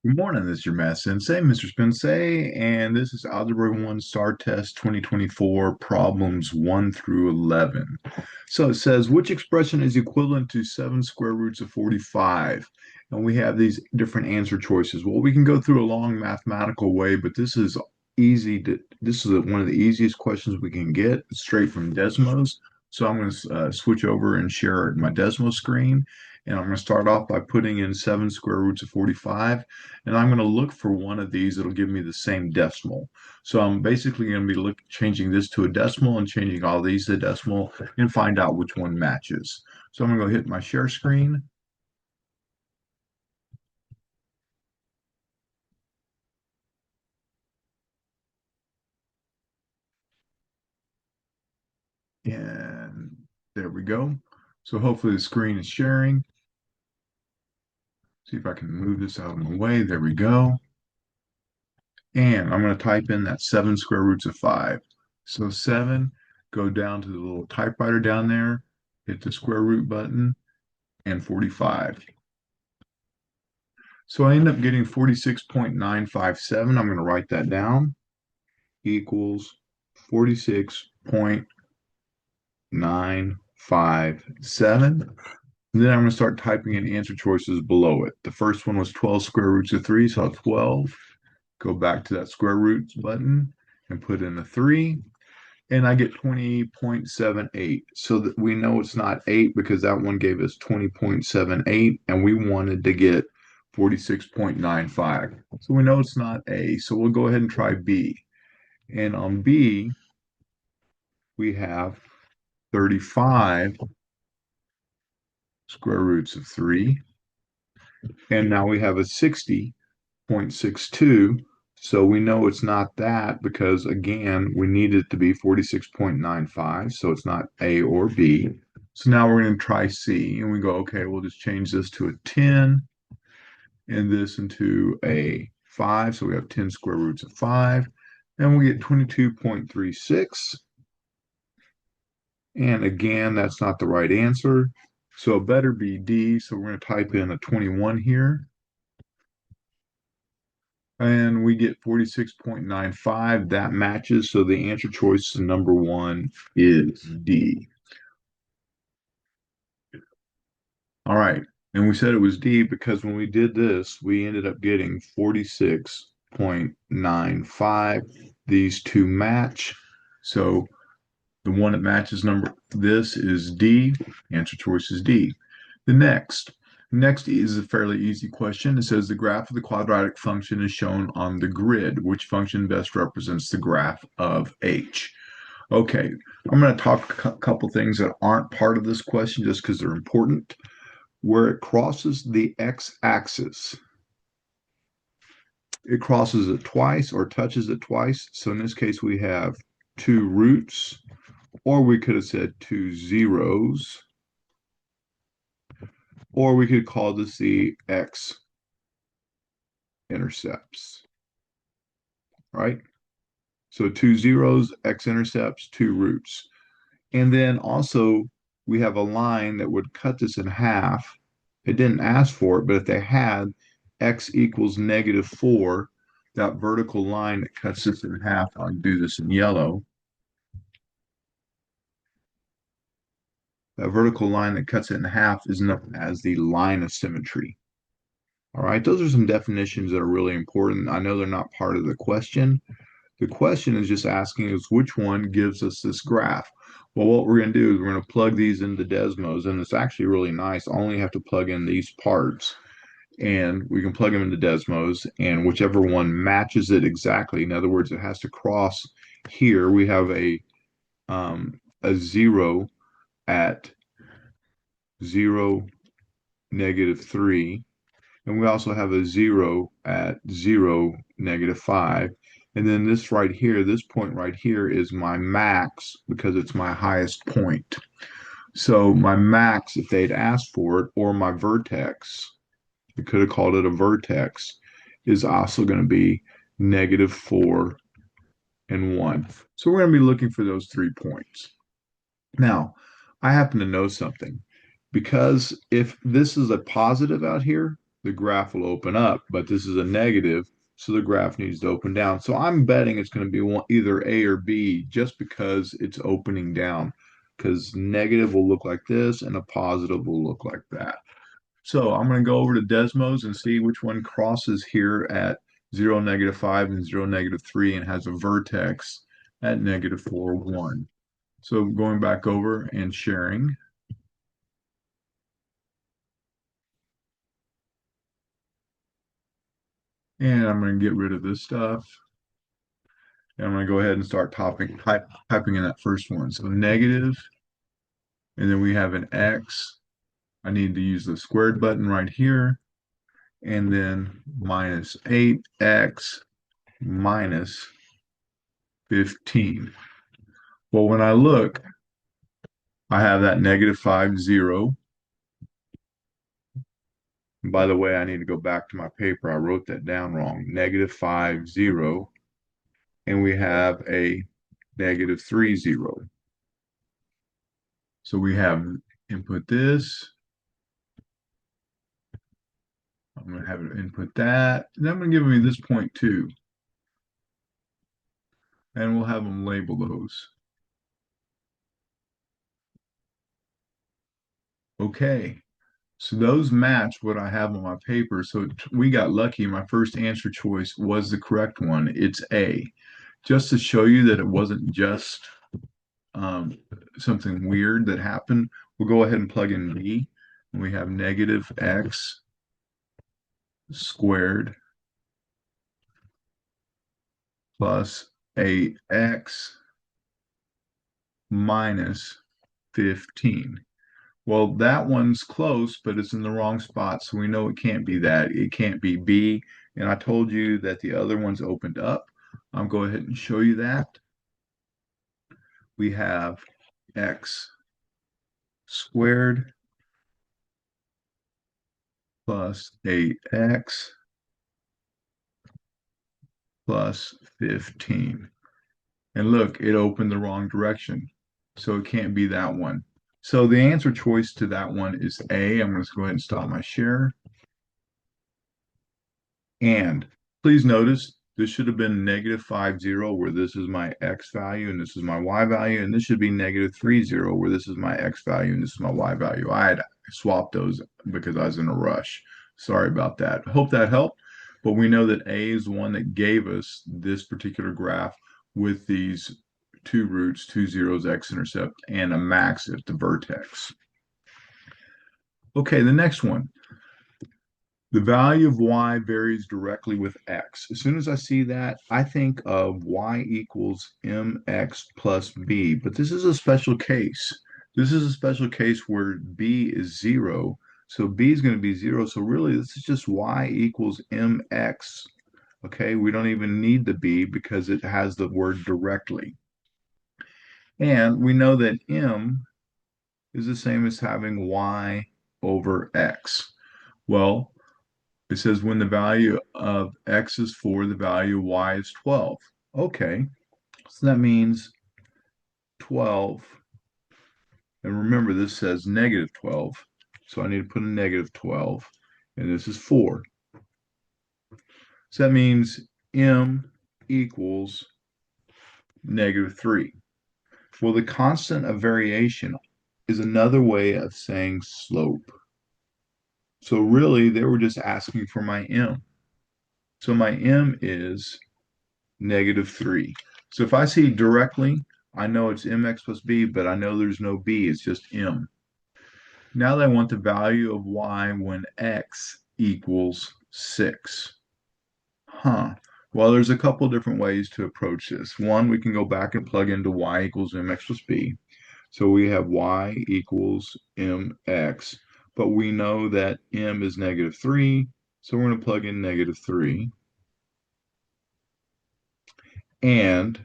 Good morning, this is your math sensei, Mr. Spensei, and this is Algebra 1 STAAR Test 2024, problems 1 through 11. So it says, which expression is equivalent to 7 square roots of 45? And we have these different answer choices. Well, we can go through a long mathematical way, but this is one of the easiest questions we can get straight from Desmos. So I'm going to switch over and share my Desmos screen. And I'm going to start off by putting in 7 square roots of 45. And I'm going to look for one of these that'll give me the same decimal. So I'm basically going to be changing this to a decimal and changing all these to a decimal and find out which one matches. So I'm going to go hit my share screen. And there we go. So hopefully the screen is sharing. See if I can move this out of my way. There we go. And I'm going to type in that 7 square roots of 5. So 7, go down to the little typewriter down there, hit the square root button, and 45. So I end up getting 46.957. I'm going to write that down. Equals 46.957. And then I'm going to start typing in answer choices below it. The first one was 12 square roots of 3, so 12. Go back to that square roots button and put in a 3. And I get 20.78. So that we know it's not 8 because that one gave us 20.78 and we wanted to get 46.95. So we know it's not A. So we'll go ahead and try B. And on B, we have 35 square roots of 3. And now we have a 60.62. So we know it's not that because, again, we need it to be 46.95. So it's not A or B. So now we're going to try C. And we go, okay, we'll just change this to a 10 and this into a 5. So we have 10 square roots of 5. And we get 22.36. And again, that's not the right answer. So it better be D. So we're going to type in a 21 here. And we get 46.95. That matches. So the answer choice to number 1 is D. All right. And we said it was D because when we did this, we ended up getting 46.95. These two match. So the one that matches this is D. Answer choice is D. The next is a fairly easy question. It says the graph of the quadratic function is shown on the grid. Which function best represents the graph of h? Okay, I'm going to talk a couple things that aren't part of this question just because they're important. Where it crosses the x-axis, it crosses it twice or touches it twice. So in this case, we have 2 roots, or we could have said 2 zeros, or we could call this the x-intercepts, right? So 2 zeros, x-intercepts, 2 roots. And then also we have a line that would cut this in half. It didn't ask for it, but if they had x equals -4, that vertical line that cuts this in half, I'll do this in yellow. That vertical line that cuts it in half is known as the line of symmetry. All right, those are some definitions that are really important. I know they're not part of the question. The question is just asking us which one gives us this graph. Well, what we're going to do is we're going to plug these into Desmos, and it's actually really nice. I only have to plug in these parts, and we can plug them into Desmos, and whichever one matches it exactly. In other words, it has to cross here. We have a 0 at 0, -3. And we also have a 0 at 0, -5. And then this right here, this point right here is my max because it's my highest point. So my max, if they'd asked for it, or my vertex, we could have called it a vertex, is also going to be -4 and 1. So we're going to be looking for those 3 points. Now, I happen to know something because if this is a positive out here, the graph will open up, but this is a negative, so the graph needs to open down. So I'm betting it's going to be either A or B just because it's opening down, because negative will look like this and a positive will look like that. So I'm going to go over to Desmos and see which one crosses here at 0, -5 and 0, -3 and has a vertex at -4, 1. So going back over and sharing, and I'm going to get rid of this stuff. And I'm going to go ahead and start typing in that first one. So negative, and then we have an X. I need to use the squared button right here, and then minus 8X minus 15. Well, when I look, I have that -5, 0. And by the way, I need to go back to my paper. I wrote that down wrong. -5, 0. And we have a -3, 0. So we have input this. I'm going to have it input that. And I'm going to give me this point too. And we'll have them label those. Okay. So those match what I have on my paper. So we got lucky. My first answer choice was the correct one. It's A. Just to show you that it wasn't just um, something weird that happened, we'll go ahead and plug in B. And we have -X squared plus 8X minus 15. Well, that one's close, but it's in the wrong spot, so we know it can't be that. It can't be B. And I told you that the other one's opened up. I'll go ahead and show you that. We have X squared plus 8X plus 15. And look, it opened the wrong direction, so it can't be that one. So the answer choice to that one is A. I'm going to go ahead and stop my share. And please notice this should have been -5, 0, where this is my X value and this is my Y value. And this should be -3, 0, where this is my X value and this is my Y value. I had swapped those because I was in a rush. Sorry about that. Hope that helped. But we know that A is the one that gave us this particular graph with these two roots, two zeros, x-intercept, and a max at the vertex. Okay, the next one. The value of y varies directly with x. As soon as I see that, I think of y equals mx plus b. But this is a special case. This is a special case where b is 0. So b is going to be 0. So really, this is just y equals mx. Okay, we don't even need the b because it has the word directly. And we know that m is the same as having y over x. Well, it says when the value of x is 4, the value of y is 12. Okay, so that means 12. And remember, this says -12. So I need to put a -12. And this is 4. So that means m equals -3. Well, the constant of variation is another way of saying slope. So really, they were just asking for my m. So my m is -3. So if I see directly, I know it's mx plus b, but I know there's no b, it's just m. Now they want the value of y when x equals 6. Well, there's a couple different ways to approach this. One, we can go back and plug into y equals mx plus b. So we have y equals mx, but we know that m is -3, so we're going to plug in -3. And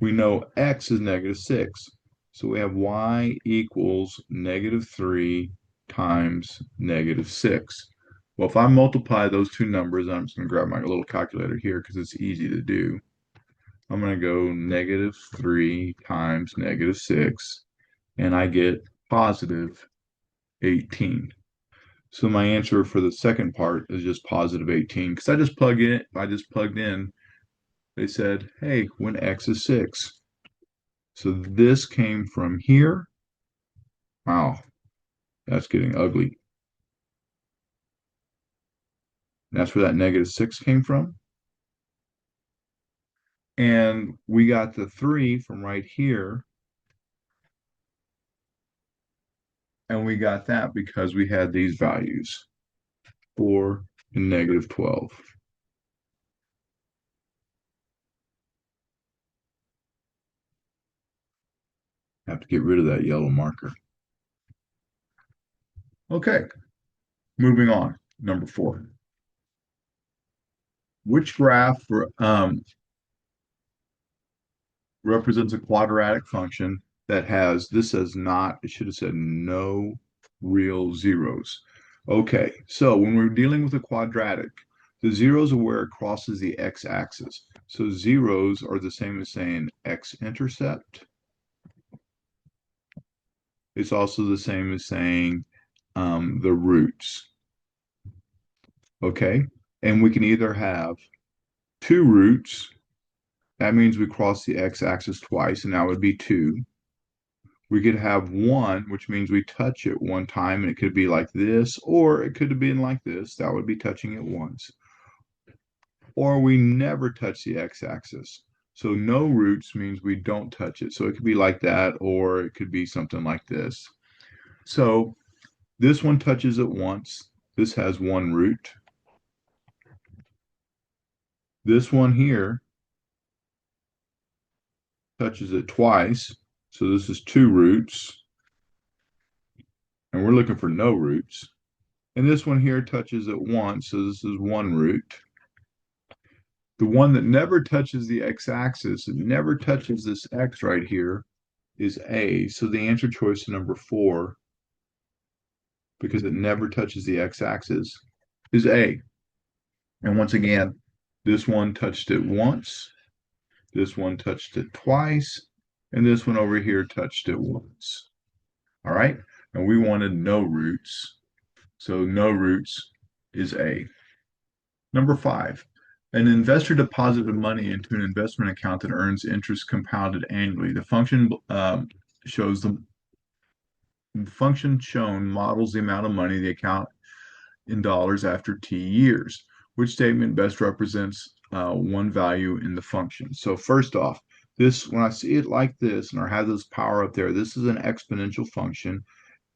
we know x is -6. So we have y equals -3 times -6. Well, if I multiply those two numbers, I'm just going to grab my little calculator here because it's easy to do. I'm going to go -3 times -6, and I get +18. So my answer for the second part is just positive 18 because I just plugged in, they said, hey, when x is 6. So this came from here. Wow, that's getting ugly. That's where that negative 6 came from. And we got the 3 from right here. And we got that because we had these values, 4 and negative 12. Have to get rid of that yellow marker. Okay, moving on. Number 4. Which graph represents a quadratic function that has, this says not, it should have said no real zeros. Okay, so when we're dealing with a quadratic, the zeros are where it crosses the x-axis. So zeros are the same as saying x-intercept. It's also the same as saying the roots. Okay, and we can either have two roots. That means we cross the x-axis twice, and that would be 2. We could have 1, which means we touch it one time, and it could be like this, or it could have been like this. That would be touching it once. Or we never touch the x-axis. So no roots means we don't touch it. So it could be like that, or it could be something like this. So this one touches it once. This has 1 root. This one here touches it twice. So this is 2 roots. And we're looking for no roots. And this one here touches it once. So this is 1 root. The one that never touches the x-axis, it never touches this x right here, is A. So the answer choice number 4, because it never touches the x-axis, is A. And once again, this one touched it once, this one touched it twice, and this one over here touched it once. All right, and we wanted no roots. So no roots is A. Number 5, an investor deposited money into an investment account that earns interest compounded annually. The function shows the function shown models the amount of money the account in dollars after t years. Which statement best represents one value in the function? So first off, this, when I see it like this and I have this power up there, this is an exponential function.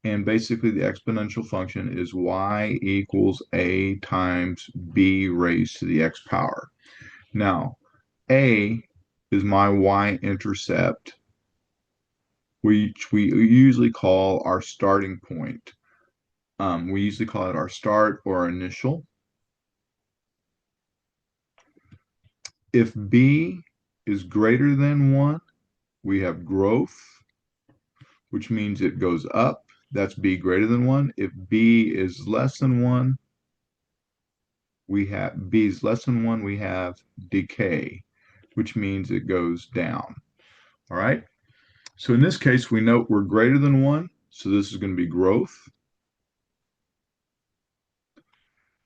And basically the exponential function is y equals a times b raised to the x power. Now, a is my y-intercept, which we usually call our starting point. We usually call it our start or our initial. If b is greater than 1, we have growth, which means it goes up. That's b greater than 1. If b is less than 1, we have b is less than 1, we have decay, which means it goes down. All right. So in this case, we know we're greater than 1. So this is going to be growth.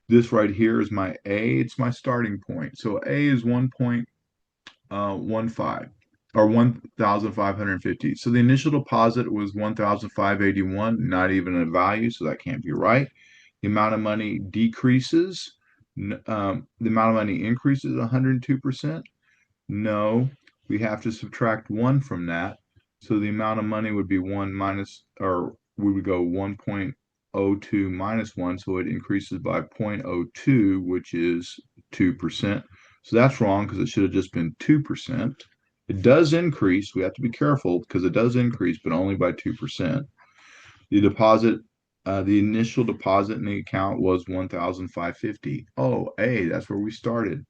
This right here is my A. It's my starting point. So A is 1.15 or 1,550. So the initial deposit was 1,581, not even a value, so that can't be right. The amount of money decreases. The amount of money increases 102%. No, we have to subtract 1 from that. So the amount of money would be 1 minus, or we would go 1.02 minus 1. So it increases by 0.02, which is 2%. So that's wrong because it should have just been 2%. It does increase. We have to be careful because it does increase, but only by 2%. The deposit, the initial deposit in the account was 1,550. Oh, A, that's where we started.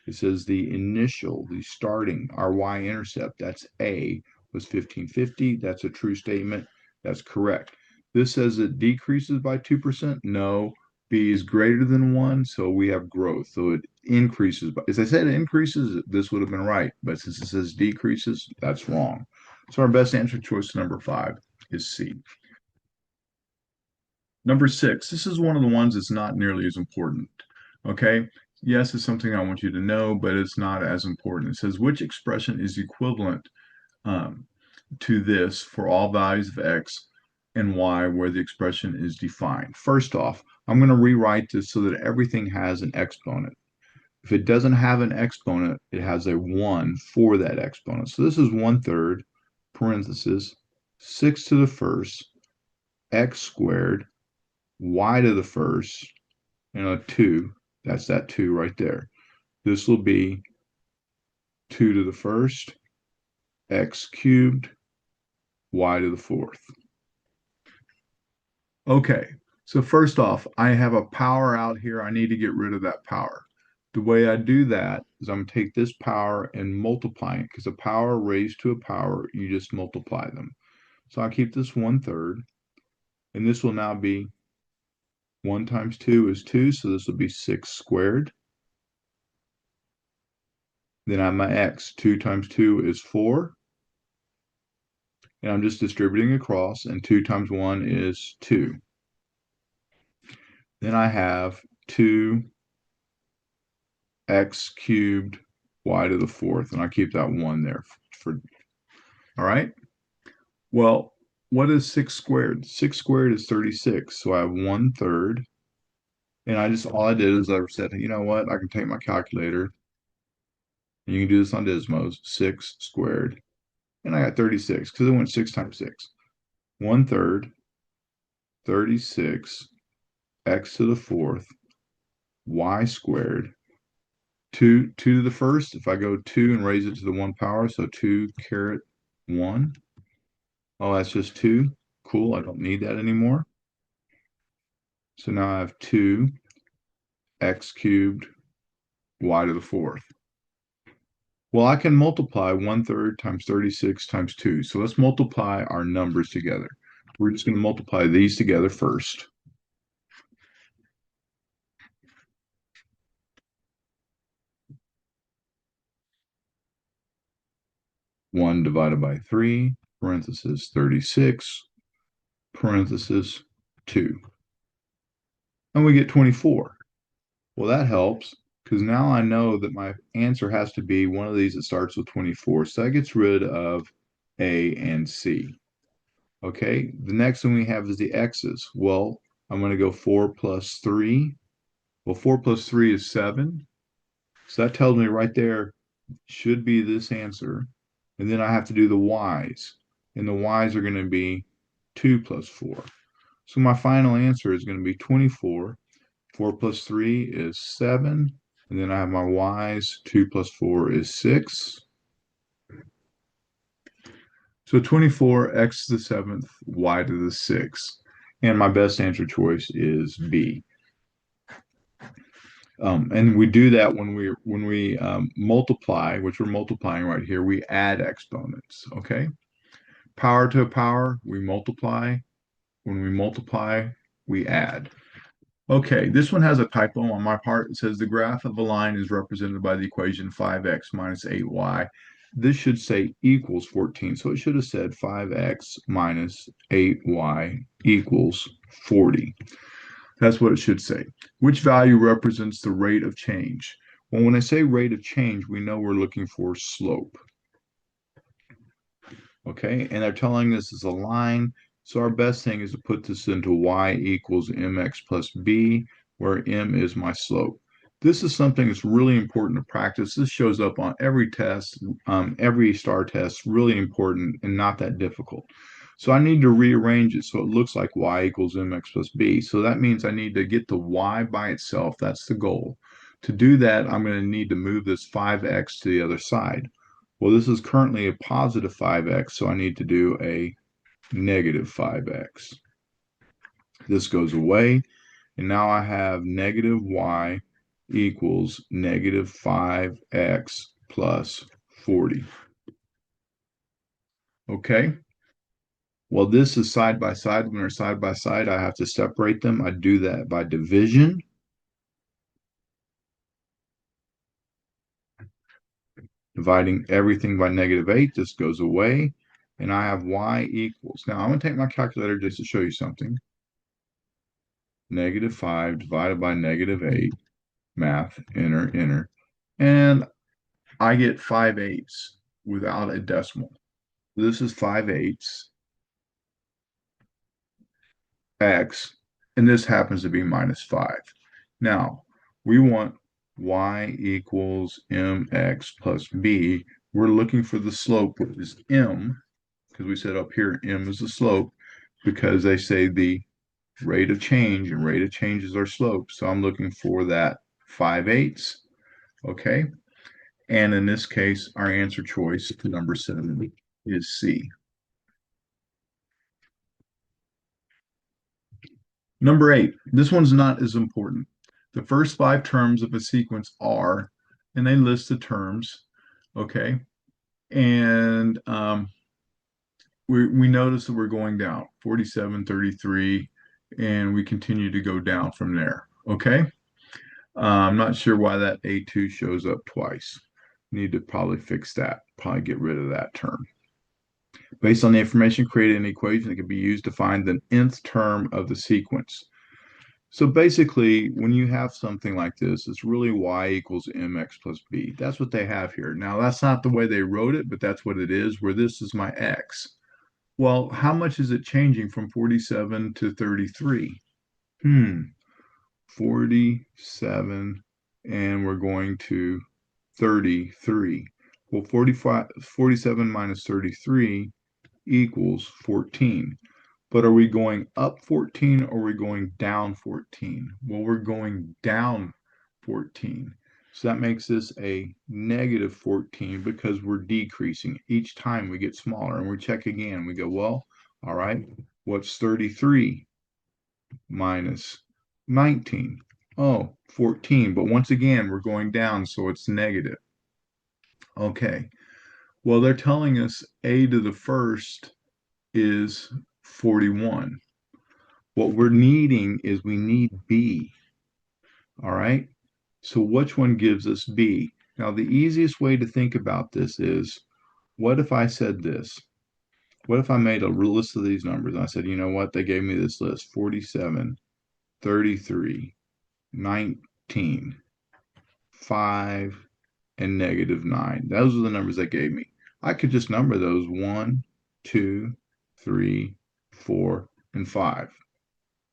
It says the initial, the starting, our y-intercept, that's A, was 1550. That's a true statement. That's correct. This says it decreases by 2%. No, B is greater than 1, so we have growth. So it increases. As I said, it increases, this would have been right. But since it says decreases, that's wrong. So our best answer choice number 5 is C. Number six, this is one of the ones that's not nearly as important. Okay. Yes, it's something I want you to know, but it's not as important. It says which expression is equivalent um, to this for all values of x and y where the expression is defined. First off, I'm going to rewrite this so that everything has an exponent. If it doesn't have an exponent, it has a 1 for that exponent. So this is 1/3 parenthesis 6 to the first x squared y to the first and a 2. That's that 2 right there. This will be 2 to the first x cubed y to the fourth. Okay, so first off, I have a power out here. I need to get rid of that power. The way I do that is I'm going to take this power and multiply it because a power raised to a power, you just multiply them. So I keep this 1/3, and this will now be 1 times 2 is 2, so this will be 6 squared. Then I have my x. 2 times 2 is 4, and I'm just distributing across, and 2 times 1 is 2. Then I have 2 x cubed y to the fourth, and I keep that 1 there for, all right? Well, what is 6 squared? 6 squared is 36, so I have 1/3, and all I did is I said, you know what, I can take my calculator, and you can do this on Dismos, 6 squared, and I got 36, because it went 6 times 6. 1/3, 36, x to the fourth, y squared, 2 to the first. If I go 2 and raise it to the 1 power, so 2 caret 1. Oh, that's just 2. Cool, I don't need that anymore. So now I have 2 x cubed y to the fourth. Well, I can multiply 1/3 times 36 times 2. So let's multiply our numbers together. We're just going to multiply these together first. One divided by 3, parenthesis 36, parenthesis 2. And we get 24. Well, that helps because now I know that my answer has to be one of these that starts with 24. So that gets rid of A and C. Okay, the next one we have is the x's. Well, I'm going to go 4 plus 3. Well, 4 plus 3 is 7. So that tells me right there should be this answer. And then I have to do the y's. And the y's are going to be 2 plus 4. So my final answer is going to be 24. 4 plus 3 is 7. And then I have my y's. 2 plus 4 is 6. So 24, x to the 7th, y to the 6th. And my best answer choice is B. And we do that when we multiply, which we're multiplying right here, we add exponents, okay? Power to a power, we multiply. When we multiply, we add. Okay, this one has a typo on my part. It says the graph of a line is represented by the equation 5x minus 8y. This should say equals 14, so it should have said 5x minus 8y equals 40. That's what it should say. Which value represents the rate of change? Well, when I say rate of change, we know we're looking for slope. Okay, and they're telling us it's a line. So our best thing is to put this into y equals mx plus b, where m is my slope. This is something that's really important to practice. This shows up on every test, every STAAR test, really important and not that difficult. So I need to rearrange it so it looks like y equals mx plus b. So that means I need to get the y by itself. That's the goal. To do that, I'm going to need to move this 5x to the other side. Well, this is currently a positive 5x, so I need to do a negative 5x. This goes away, and now I have negative y equals negative 5x plus 40. Okay? Well, this is side by side. When they're side by side, I have to separate them. I do that by division. Dividing everything by negative 8, this goes away. And I have y equals. Now, I'm going to take my calculator just to show you something. negative 5 divided by negative 8. Math, enter, enter. And I get 5/8 without a decimal. This is 5/8 x, and this happens to be minus 5. Now, we want y equals mx plus b. We're looking for the slope, which is m, because we said up here m is the slope, because they say the rate of change, and rate of change is our slope. So I'm looking for that 5/8, okay? And in this case, our answer choice, number 7, is C. Number 8, this one's not as important. The first 5 terms of a sequence are, and they list the terms, okay? And we notice that we're going down, 47, 33, and we continue to go down from there, okay? I'm not sure why that A2 shows up twice. Need to probably fix that, probably get rid of that term. Based on the information, create an equation that can be used to find the nth term of the sequence. So basically, when you have something like this, it's really y equals mx plus b. That's what they have here. Now, that's not the way they wrote it, but that's what it is, where this is my x. Well, how much is it changing from 47 to 33? 47, and we're going to 33. Well, 47 minus 33 equals 14. But are we going up 14 or are we going down 14? Well, we're going down 14. So that makes this a negative 14 because we're decreasing. Each time we get smaller, and we check again. We go, well, all right, what's 33 minus 19? Oh, 14. But once again, we're going down, so it's negative. Okay. Well, they're telling us a to the first is 41. What we're needing is we need B. All right. So which one gives us B? Now, the easiest way to think about this is, what if I said this? What if I made a list of these numbers and I said, you know what? They gave me this list: 47, 33, 19, 5, and negative 9. Those are the numbers they gave me. I could just number those 1, 2, 3, 4, and 5.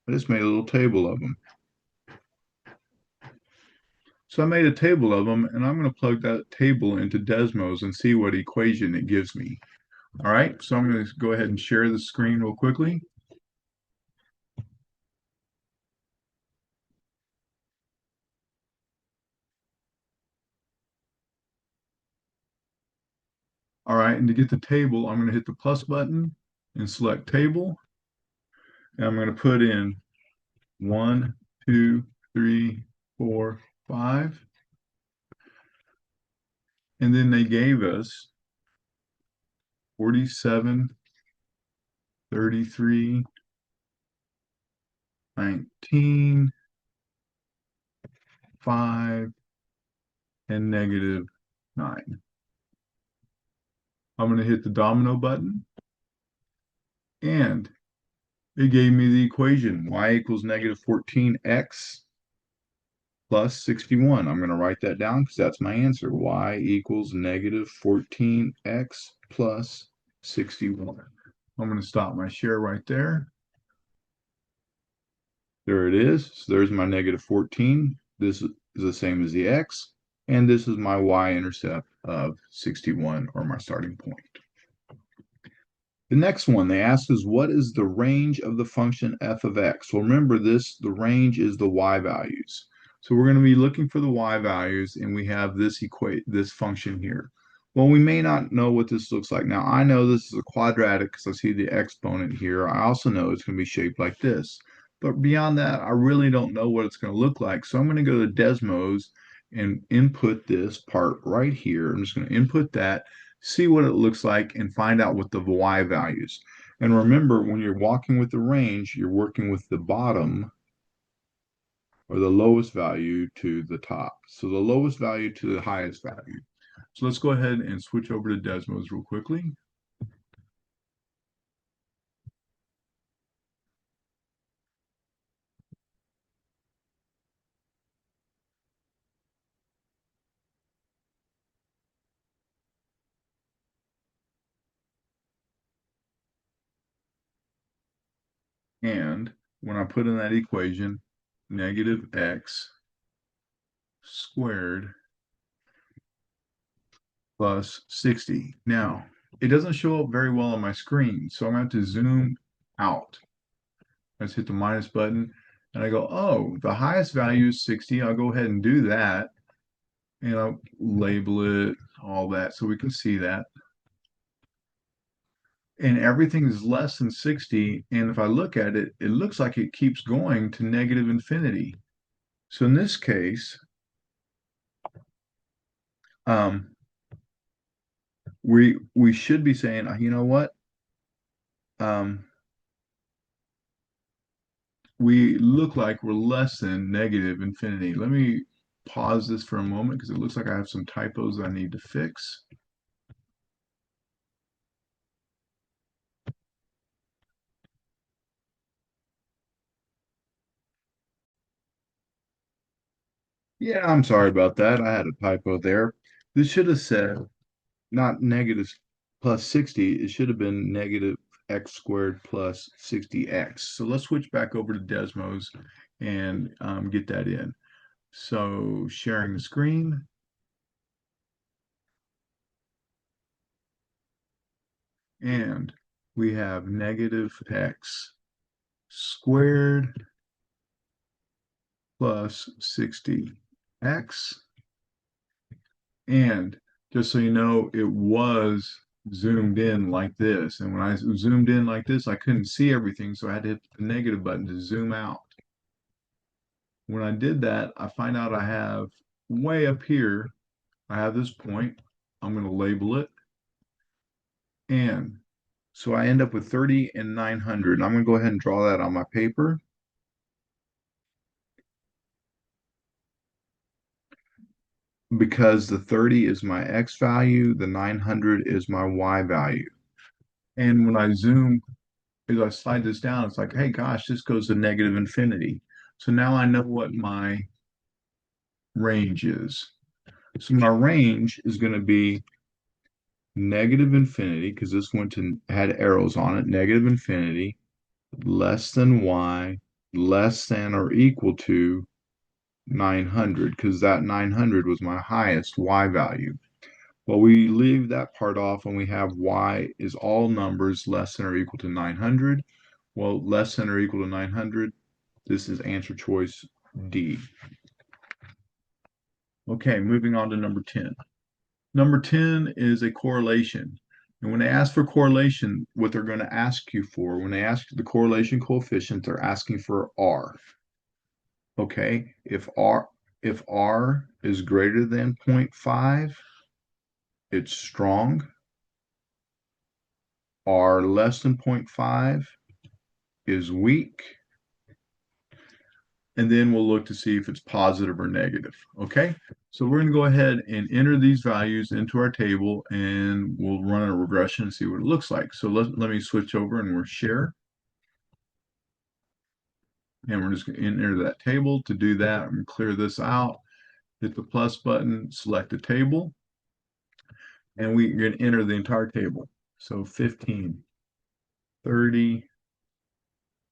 I just made a little table of them. So I made a table of them, and I'm going to plug that table into Desmos and see what equation it gives me. All right, so I'm going to go ahead and share the screen real quickly. All right, and to get the table, I'm going to hit the plus button and select table. And I'm going to put in 1, 2, 3, 4, 5. And then they gave us 47, 33, 19, 5, and negative 9. I'm going to hit the domino button, and it gave me the equation y equals negative 14x plus 61. I'm going to write that down because that's my answer. Y equals negative 14x plus 61. I'm going to stop my share right there. There it is. So there's my negative 14. This is the same as the x. And this is my y-intercept of 61, or my starting point. The next one, they ask us, what is the range of the function f of x? Well, remember this, the range is the y values. So we're going to be looking for the y values, and we have this function here. Well, we may not know what this looks like. Now, I know this is a quadratic because I see the exponent here. I also know it's going to be shaped like this. But beyond that, I really don't know what it's going to look like. So I'm going to go to Desmos and input this part right here. I'm just going to input that, see what it looks like, and find out what the y values. And remember, when you're walking with the range, you're working with the bottom or the lowest value to the top. So the lowest value to the highest value. So let's go ahead and switch over to Desmos real quickly. And when I put in that equation, negative x squared plus 60. Now, it doesn't show up very well on my screen, so I'm going to have to zoom out. Let's hit the minus button, and I go, oh, the highest value is 60. I'll go ahead and do that, and I'll label it, all that, so we can see that. And everything is less than 60, and if I look at it, it looks like it keeps going to negative infinity. So in this case, um, we should be saying, you know what? Um, we look like we're less than negative infinity. Let me pause this for a moment because it looks like I have some typos I need to fix. Yeah, I'm sorry about that. I had a typo there. This should have said not negative plus 60. It should have been negative x squared plus 60x. So let's switch back over to Desmos and get that in. So sharing the screen, and we have negative x squared plus 60x. And just so you know, it was zoomed in like this. And when I zoomed in like this, I couldn't see everything, so I had to hit the negative button to zoom out. When I did that, I find out I have way up here, I have this point. I'm going to label it. And so I end up with 30 and 900. I'm going to go ahead and draw that on my paper. Because the 30 is my x value, the 900 is my y value. And when I zoom, as I slide this down, it's like, hey, gosh, this goes to negative infinity. So now I know what my range is. So my range is going to be negative infinity, because this one had arrows on it, negative infinity, less than y, less than or equal to 900, because that 900 was my highest y value. Well, we leave that part off and we have y is all numbers less than or equal to 900. Well, less than or equal to 900, this is answer choice D. Okay, moving on to number 10. Number 10 is a correlation. And when they ask for correlation, what they're going to ask you for, when they ask the correlation coefficient, they're asking for R. Okay, if R is greater than 0.5, it's strong. R less than 0.5 is weak. And then we'll look to see if it's positive or negative. Okay, so we're going to go ahead and enter these values into our table and we'll run a regression and see what it looks like. So let me switch over and we'll share. And we're just going to enter that table. To do that, I'm going to clear this out, hit the plus button, select the table, and we're going to enter the entire table. So 15, 30,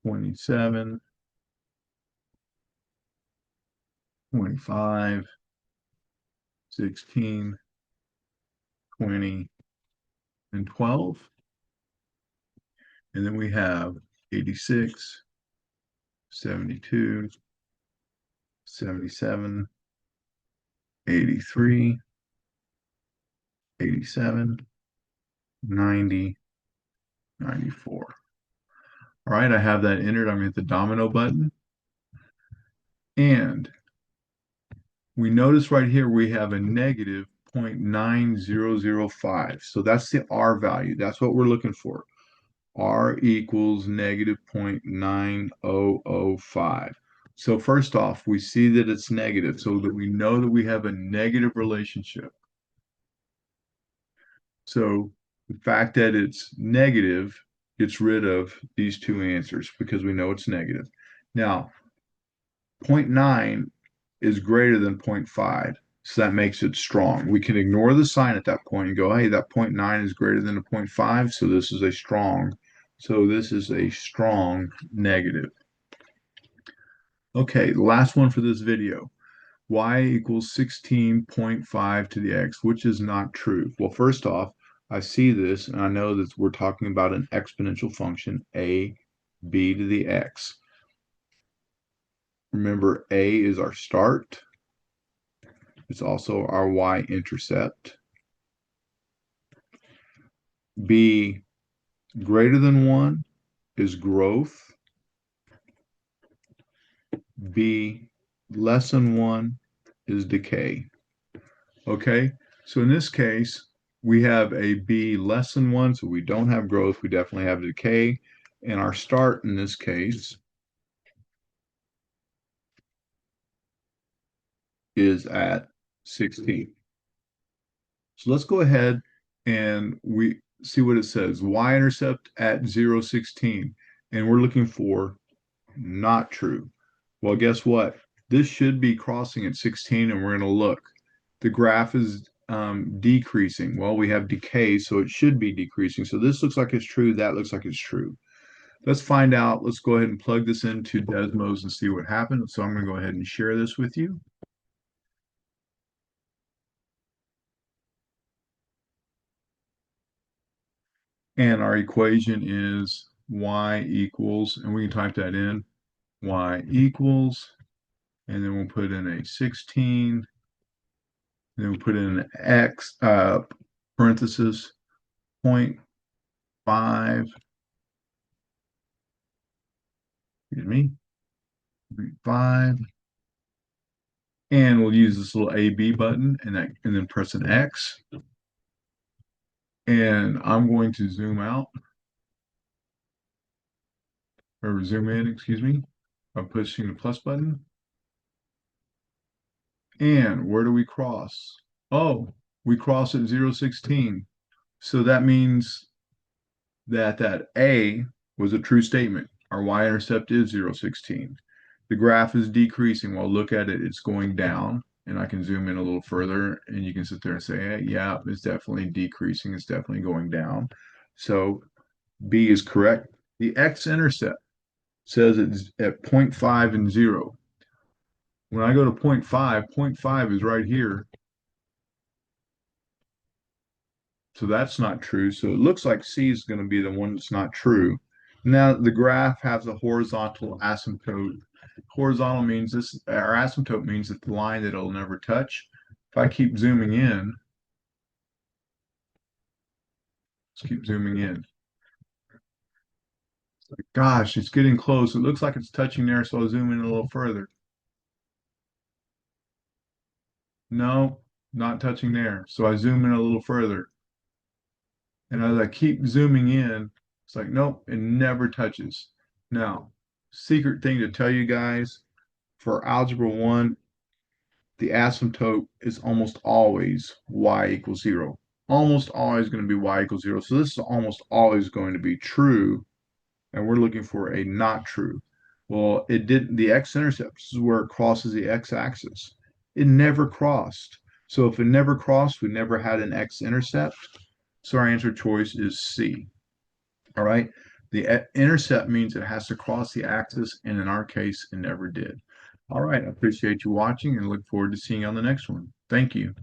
27, 25, 16, 20, and 12. And then we have 86, 72, 77, 83, 87, 90, 94. All right, I have that entered. I'm going to hit the domino button. And we notice right here we have a negative 0.9005. So that's the R value. That's what we're looking for. R equals negative 0.9005. So first off, we see that it's negative, so that we know that we have a negative relationship. So the fact that it's negative gets rid of these two answers because we know it's negative. Now, 0.9 is greater than 0.5, so that makes it strong. We can ignore the sign at that point and go, hey, that 0.9 is greater than a 0.5, so this is a strong So this is a strong negative. Okay, last one for this video. Y equals 16.5 to the x, which is not true. Well, first off, I see this and I know that we're talking about an exponential function, a b to the x. Remember, a is our start. It's also our y-intercept. B greater than 1 is growth. B less than 1 is decay. Okay, so in this case, we have a B less than 1, so we don't have growth, we definitely have decay. And our start in this case is at 16. So let's go ahead and we see what it says. Y-intercept at 0, 16. And we're looking for not true. Well, guess what? This should be crossing at 16, and we're going to look. The graph is decreasing. Well, we have decay, so it should be decreasing. So this looks like it's true. That looks like it's true. Let's find out. Let's go ahead and plug this into Desmos and see what happens. So I'm going to go ahead and share this with you. And our equation is y equals, and we can type that in, y equals, and then we'll put in a 16, then we'll put in an x, parenthesis, 0.5, excuse me, 0.5, and we'll use this little AB button and then press an X. And I'm going to zoom out or zoom in, excuse me, by pushing the plus button. And where do we cross? Oh, we cross at 0, 16. So that means that A was a true statement. Our y-intercept is 0, 16. The graph is decreasing. Well, look at it, it's going down. And I can zoom in a little further and you can sit there and say, hey, yeah, it's definitely decreasing. It's definitely going down. So B is correct. The x-intercept says it's at 0.5 and 0. When I go to 0.5, 0.5 is right here. So that's not true. So it looks like C is going to be the one that's not true. Now the graph has a horizontal asymptote. Horizontal means this, our asymptote means that the line that it'll never touch. If I keep zooming in, let's keep zooming in. Gosh, it's getting close. It looks like it's touching there, so I'll zoom in a little further. No, not touching there. So I zoom in a little further. And as I keep zooming in, it's like, nope, it never touches. Now, secret thing to tell you guys, for Algebra 1, the asymptote is almost always y equals 0. Almost always going to be y equals 0. So this is almost always going to be true, and we're looking for a not true. Well, it didn't, the x-intercept is where it crosses the x-axis. It never crossed. So if it never crossed, we never had an x-intercept. So our answer choice is C. All right. The intercept means it has to cross the axis, and in our case, it never did. All right. I appreciate you watching and look forward to seeing you on the next one. Thank you.